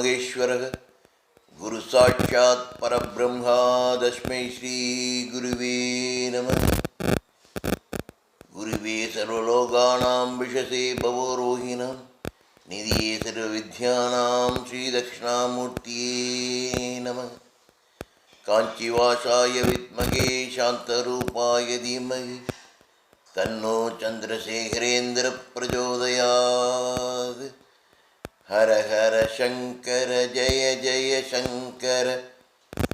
மகேஸ்வரः குரு சாட்சாத் பரபிரம்மா தஸ்மை ஸ்ரீ குருவே நமः. குருவே சர்வலோகானாம் விஷசே பவோரோஹிணாம் நிதியே சர்வவித்யானாம் ஸ்ரீதக்ஷணாமூர்த்தியே நமः. காஞ்சிவாசாய வித்மகே சாந்தரூபாய தீமஹி தன்னோ சந்திரசேகரேந்திர பிரச்சோதயாத். ஹர ஹர சங்கர ஜய ஜய சங்கர,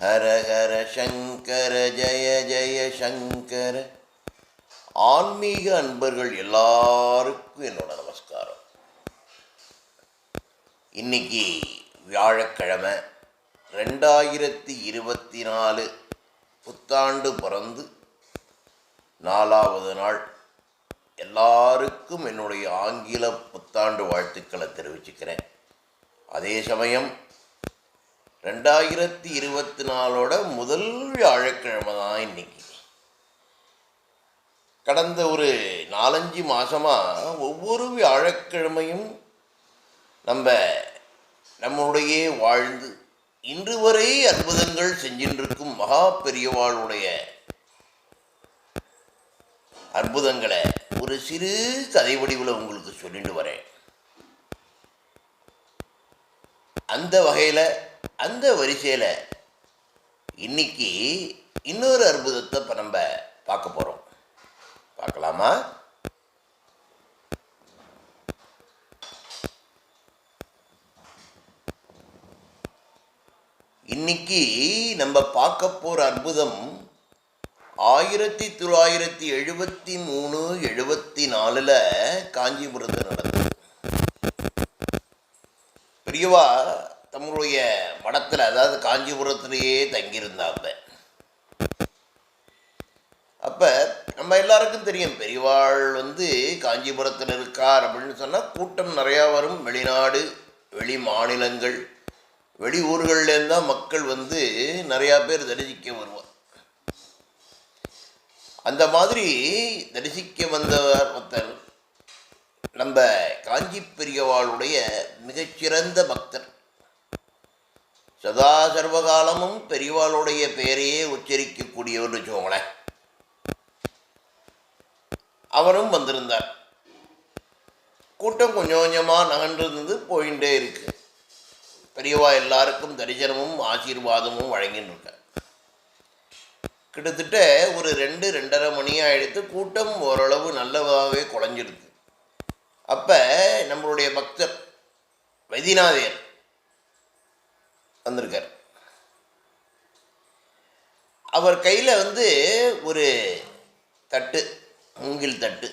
ஹர ஹர சங்கர ஜய ஜய சங்கர. ஆன்மீக அன்பர்கள் எல்லாருக்கும் என்னோட நமஸ்காரம். இன்னைக்கு வியாழக்கிழமை, 2024 புத்தாண்டு பிறந்து 4வது நாள். எல்லாருக்கும் என்னுடைய ஆங்கில புத்தாண்டு வாழ்த்துக்களை தெரிவிச்சுக்கிறேன். அதே சமயம் 2024 முதல் வியாழக்கிழமை தான் இன்னைக்கு. கடந்த ஒரு 4-5 மாதமாக ஒவ்வொரு வியாழக்கிழமையும் நம்முடைய வாழ்ந்து இன்று வரை அற்புதங்கள் செஞ்சின்றிருக்கும் மகா பெரியவாளுடைய அற்புதங்களை ஒரு சிறு கதை வடிவில் உங்களுக்கு சொல்லிட்டு வரேன். அந்த வகையில், அந்த வரிசையில் இன்னைக்கு இன்னொரு அற்புதத்தை இப்போ நம்ம பார்க்க போகிறோம். பார்க்கலாமா? இன்னைக்கு நம்ம பார்க்க போகிற அற்புதம் 1973-74 காஞ்சிபுரத்தில் நடந்தது. பெரியவா தம்முடைய மடத்தில், அதாவது காஞ்சிபுரத்திலேயே தங்கியிருந்தாங்க. அப்போ நம்ம எல்லாருக்கும் தெரியும், பெரியவாள் காஞ்சிபுரத்தில் இருக்கார் அப்படின்னு சொன்னால் கூட்டம் நிறையா வரும். வெளிநாடு, வெளி மாநிலங்கள், வெளி ஊர்கள்லேருந்து தான் மக்கள் நிறையா பேர் தரிசிக்க வருவார். அந்த மாதிரி தரிசிக்க வந்தவர் ஒருத்தர் நம்ம காஞ்சி பெரியவாளுடைய மிகச்சிறந்த பக்தர். சதா சர்வகாலமும் பெரியவாளுடைய பெயரையே உச்சரிக்கக்கூடியவர்னு வச்சுக்கோங்களேன். அவரும் வந்திருந்தார். கூட்டம் கொஞ்சம் கொஞ்சமாக நகன்றிருந்து போயிட்டே இருக்கு. பெரியவா எல்லாருக்கும் தரிசனமும் ஆசீர்வாதமும் வழங்கின்னு இருக்கார். கிட்டத்தட்ட ஒரு 2-2:30 மணி ஆகிடுத்து. கூட்டம் ஓரளவு நல்லதாகவே குறைஞ்சிடுது. அப்போ நம்மளுடைய பக்தர் வைத்தியநாதர் வந்திருக்கார். அவர் கையில் ஒரு தட்டு, மூங்கில் தட்டு,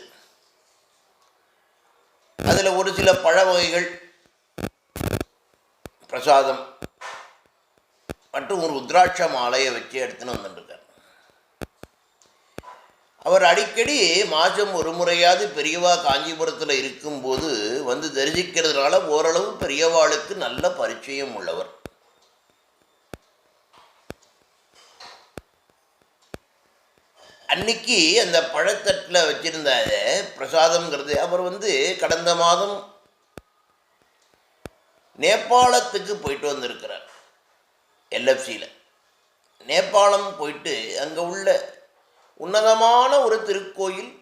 அதில் ஒரு சில பழ வகைகள், பிரசாதம் மற்றும் ஒரு ருத்ராட்ச மாலையை வச்சு எடுத்துன்னு வந்துட்டுருக்கார். அவர் அடிக்கடி மாதம் ஒரு முறையாவது பெரியவா காஞ்சிபுரத்தில் இருக்கும்போது தரிசிக்கிறதுனால ஓரளவு பெரியவாளுக்கு நல்ல பரிச்சயம் உள்ளவர். அன்னைக்கு அந்த பழத்தட்டில் வச்சிருந்த பிரசாதம்ங்கிறது, அவர் கடந்த மாதம் நேபாளத்துக்கு போயிட்டு வந்திருக்கிறார். எல்எஃப்சியில் நேபாளம் போயிட்டு அங்கே உள்ள உன்னதமான ஒரு திருக்கோயில்,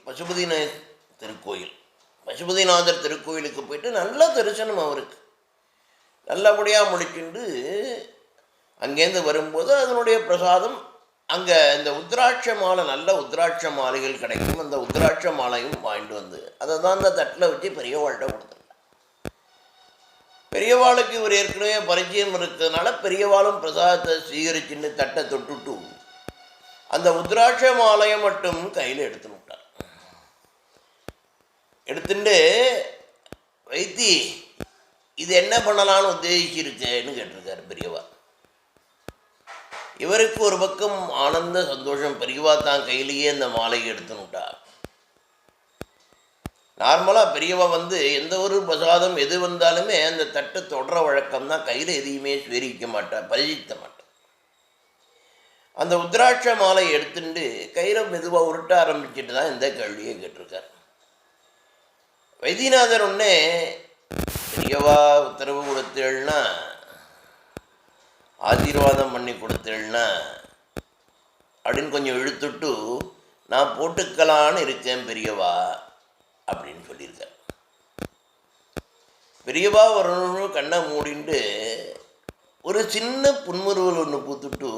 பசுபதிநாதர் திருக்கோயிலுக்கு போயிட்டு நல்ல தரிசனம் அவருக்கு நல்லபடியாக முடிச்சுண்டு அங்கேருந்து வரும்போது அதனுடைய பிரசாதம் அங்கே இந்த உத்ராட்ச மாலை, நல்ல உத்ராட்ச மாலைகள் கிடைக்கும். அந்த உத்ராட்ச மாலையும் வாங்கிட்டு அதை தான் அந்த தட்டில் வச்சு பெரியவாள்கிட்ட கொடுத்தாங்க. பெரியவாளுக்கு இவர் ஏற்கனவே பரிச்சயம் இருக்கிறதுனால பெரியவாளும் பிரசாதத்தை ஸ்வீகரிச்சுன்னு தட்டை தொட்டுட்டு அந்த உத்ராட்ச மாலையை மட்டும் கையில் எடுத்துன்னு விட்டார். எடுத்துட்டு, வைத்தி இது என்ன பண்ணலான்னு உத்தேசிச்சிருக்கேன்னு கேட்டிருக்காரு பெரியவா. இவருக்கு ஒரு பக்கம் ஆனந்த சந்தோஷம். பெரியவா தான் கையிலேயே அந்த மாலையை எடுத்துன்னு விட்டார். நார்மலாக பெரியவா எந்த ஒரு பிரசாதம் எது வந்தாலுமே அந்த தட்டை தொடர வழக்கம் தான். கையில் எதையுமே ஸ்வீகரிக்க மாட்டார், பரிசிக்க மாட்டார். அந்த உத்ராட்ச மாலை எடுத்துட்டு கையில் மெதுவாக உருட்ட ஆரம்பிச்சுட்டு தான் இந்த கேள்வியை கேட்டிருக்கார். வைத்தியநாதர் ஒன்னே பெரியவா உத்தரவு கொடுத்தேன்னா ஆசீர்வாதம் பண்ணி கொடுத்தேன்னா அப்படின்னு கொஞ்சம் இழுத்துட்டு நான் போட்டுக்கலான்னு இருக்கேன் பெரியவா அப்படின்னு சொல்லியிருக்கார். பெரியவா ஒரு கண்ணை மூடிண்டு ஒரு சின்ன புன்முறுவல் ஒன்று பூத்துட்டு,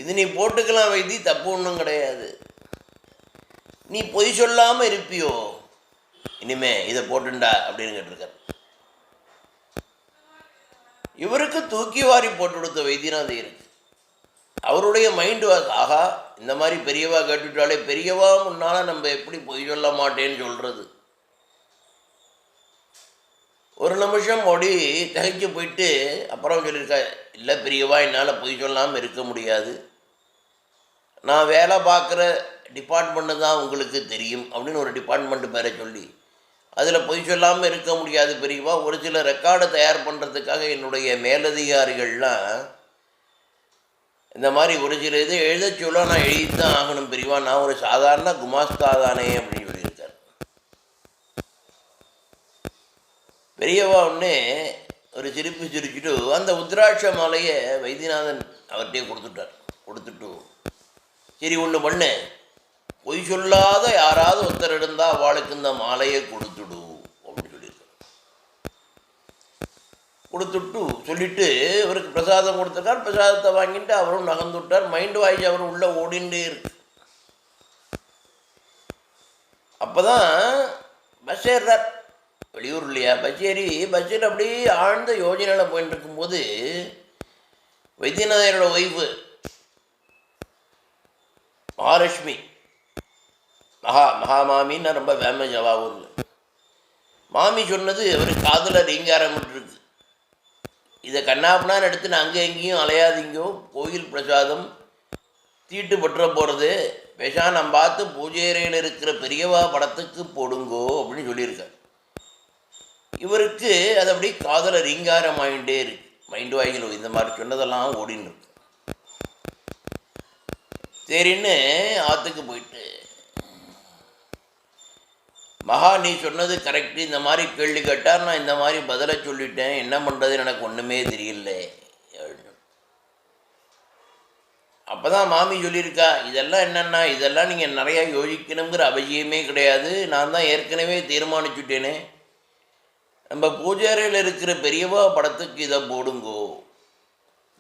இது நீ போட்டுக்கலாம் வைத்தி, தப்பு ஒன்றும் கிடையாது, நீ பொய் சொல்லாமல் இருப்பியோ இனிமே இதை போட்டுண்டா அப்படின்னு கேட்டிருக்கார். இவருக்கு தூக்கி வாரி போட்டு கொடுத்த வைத்தியநாதம் இருக்கு. அவருடைய மைண்டு ஆகா இந்த மாதிரி பெரியவா கேட்டுட்டாலே பெரியவா முன்னால் நம்ம எப்படி பொய் சொல்ல மாட்டேன்னு சொல்கிறது. ஒரு நிமிஷம் ஓடி தகைச்சு போயிட்டு அப்புறம் சொல்லியிருக்கா, இல்லை பெரியவா என்னால் பொய் சொல்லாமல் இருக்க முடியாது, நான் வேலை பார்க்குற டிபார்ட்மெண்ட்டு தான் உங்களுக்கு தெரியும் அப்படின்னு ஒரு டிபார்ட்மெண்ட்டு பேரை சொல்லி அதில் பொய் சொல்லாமல் இருக்க முடியாது பெரியவா, ஒரு சில ரெக்கார்டை தயார் பண்ணுறதுக்காக என்னுடைய மேலதிகாரிகள்லாம் இந்த மாதிரி ஒரு சில இது எழுத சொல்ல நான் எழுதி தான் ஆகணும் பெரியவா, நான் ஒரு சாதாரண குமாஸ்தா தானே அப்படின்னு சொல்லியிருக்கார். பெரியவா ஒன்று ஒரு சிரிப்பு சிரிச்சுட்டு அந்த உத்ராட்ச மாலையை வைத்தியநாதன் அவர்கிட்டே கொடுத்துட்டு சரி ஒன்று பண்ணு, பொய் சொல்லாத யாராவது ஒருத்தர் இருந்தால் அவளுக்கு இந்த மாலையை கொடுத்துடு அப்படின்னு சொல்லியிருக்கார். கொடுத்துட்டு சொல்லிவிட்டு இவருக்கு பிரசாதம் கொடுத்துருக்கார். பிரசாதத்தை வாங்கிட்டு அவரும் நகர்ந்து விட்டார். மைண்டு வாய்ஸ் அவரும் உள்ளே ஓடிண்டே இருக்கு. அப்போ தான் பஸ் ஏறுறார். வெளியூர் இல்லையா, பஸ் பஸ்ஸில் அப்படியே ஆழ்ந்த யோஜனையில் போயிட்டு இருக்கும்போது வைத்தியநாதனோட ஒய்ஃபு மகாலட்சுமி, மகாமாமின்னு ரொம்ப ஃபேமஸ் அவா ஊரில். மாமி சொன்னது அவர் காதில் ரீங்காரமிட்டுருக்கு, இதை கண்ணாப்பனான்னு எடுத்து நான் அங்கே எங்கேயும் அலையாதீங்கோ, கோயில் பிரசாதம் தீட்டு பற்ற போகிறது, பேசா நம்ம பார்த்து பூஜை அறையில் இருக்கிற பெரியவா படத்துக்கு போடுங்கோ அப்படின்னு சொல்லியிருக்கார். இவருக்கு அது அப்படி காதில் ரீங்காரம் ஆகிட்டே இருக்கு. மைண்டு வாய்கள் இந்த மாதிரி சொன்னதெல்லாம் ஓடின்னு இருக்கு. சரின்னு ஆற்றுக்கு போயிட்டு, மகா நீ சொன்னது கரெக்டு, இந்த மாதிரி கேள்வி கேட்டார், நான் இந்த மாதிரி பதிலை சொல்லிட்டேன், என்ன பண்ணுறதுன்னு எனக்கு ஒன்றுமே தெரியல. அப்போ தான் மாமி சொல்லியிருக்கா, இதெல்லாம் என்னென்னா இதெல்லாம் நீங்கள் நிறையா யோசிக்கணுங்கிற அவசியமே கிடையாது, நான் தான் ஏற்கனவே தீர்மானிச்சுட்டேனே, நம்ம பூஜை அறையில் இருக்கிற பெரியவா படத்துக்கு இதை போடுங்கோ,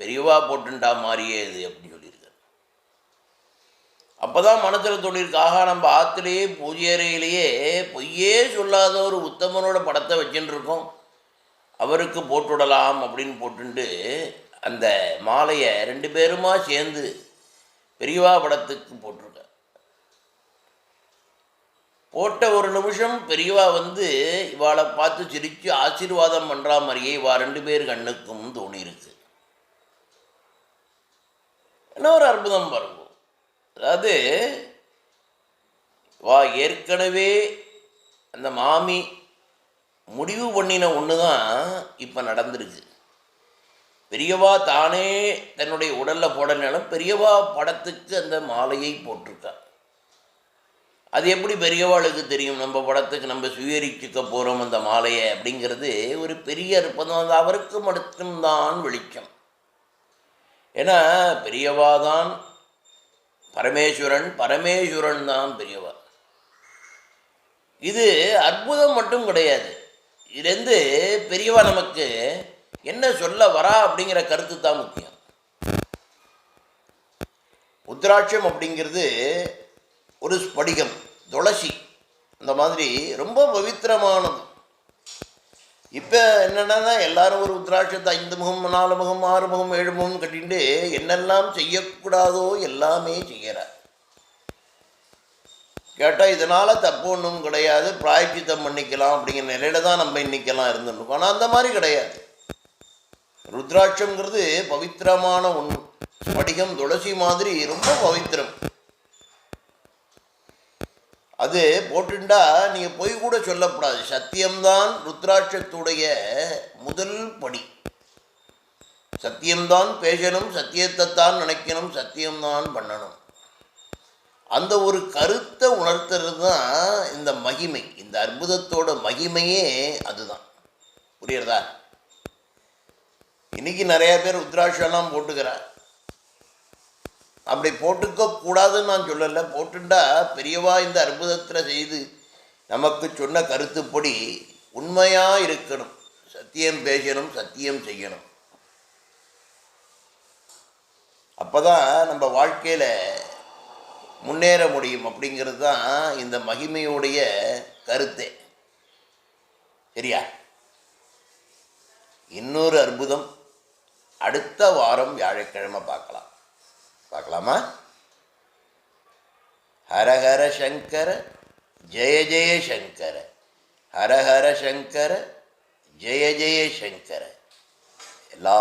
பெரியவா போட்டுண்டா மாதிரியே இது அப்படின்னு சொல்லியிருக்காரு. அப்போ தான் மனசில் தோணியிருக்காக, நம்ம ஆற்றுலேயே பூஜை அறையிலேயே பொய்யே சொல்லாத ஒரு உத்தமனோட படத்தை வச்சுட்டு இருக்கோம், அவருக்கு போட்டுவிடலாம் அப்படின்னு போட்டுண்டு அந்த மாலையை 2 பேருமா சேர்ந்து பெரியவா படத்துக்கு போட்டிருக்க. போட்ட ஒரு நிமிஷம் பெரியவா வந்து இவாளை பார்த்து சிரித்து ஆசீர்வாதம் பண்ணுற மாதிரியே இவா 2 பேர் கண்ணுக்கும் தோணியிருக்கு. என்ன ஒரு அற்புதம் பாருங்க. அதாவது வா ஏற்கனவே அந்த மாமி முடிவு பண்ணின ஒன்று தான் இப்போ நடந்திருக்கு. பெரியவா தானே தன்னுடைய உடலில் போடனாலும் பெரியவா படத்துக்கு அந்த மாலையை போட்டிருக்கா. அது எப்படி பெரியவாளுக்கு தெரியும் நம்ம படத்துக்கு நம்ம சுயரிச்சுக்க போகிறோம் அந்த மாலையை அப்படிங்கிறது ஒரு பெரிய அற்புதம். அது அவருக்கு மட்டும்தான் வெளிச்சம். ஏன்னா பெரியவா தான் பரமேஸ்வரன், பரமேஸ்வரன் தான் பெரியவா. இது அற்புதம் மட்டும் கிடையாது, இதுலேருந்து பெரியவா நமக்கு என்ன சொல்ல வரா அப்படிங்கிற கருத்து தான் முக்கியம். உத்ராட்சம் அப்படிங்கிறது ஒரு ஸ்படிகம், துளசி, அந்த மாதிரி ரொம்ப பவித்திரமானது. இப்போ என்னென்னா எல்லாரும் ஒரு உத்ராட்சத்தை 5 முகம் 4 முகம் 6 முகம் 7 முகம் கட்டிட்டு என்னெல்லாம் செய்யக்கூடாதோ எல்லாமே செய்கிறார். கேட்டால் இதனால் தப்பு ஒன்றும் கிடையாது, பிராயச்சித்தம் பண்ணிக்கலாம் அப்படிங்கிற நிலையில தான் நம்ம இன்னைக்கெல்லாம் இருந்துருக்கோம். ஆனால் அந்த மாதிரி கிடையாது. ருத்ராட்சங்கிறது பவித்திரமான ஒன்று, ஸ்படிகம் துளசி மாதிரி ரொம்ப பவித்திரம். அது போட்டுண்டா நீங்கள் பொய் கூட சொல்லக்கூடாது. சத்தியம்தான் ருத்ராட்சத்துடைய முதல் படி. சத்தியம்தான் பேசணும், சத்தியத்தைத்தான் நினைக்கணும், சத்தியம்தான் பண்ணணும். அந்த ஒரு கருத்தை உணர்த்துறது தான் இந்த மகிமை, இந்த அற்புதத்தோட மகிமையே அதுதான். புரியுறதா? இன்றைக்கி நிறையா பேர் ருத்ராட்சம்லாம் போட்டுக்கிறார். அப்படி போட்டுக்க கூடாதுன்னு நான் சொல்லலை. போட்டுண்டா பெரியவா இந்த அற்புதத்தில் செய்து நமக்கு சொன்ன கருத்துப்படி உண்மையாக இருக்கணும், சத்தியம் பேசணும், சத்தியம் செய்யணும். அப்போ தான் நம்ம வாழ்க்கையில் முன்னேற முடியும். அப்படிங்கிறது தான் இந்த மகிமையுடைய கருத்தே. சரியா? இன்னொரு அற்புதம் அடுத்த வாரம் வியாழக்கிழமை பார்க்கலாமா? ஹரஹர சங்கர ஜெய ஜெய சங்கர, ஹரஹர சங்கர ஜெய ஜெய சங்கர. எல்லா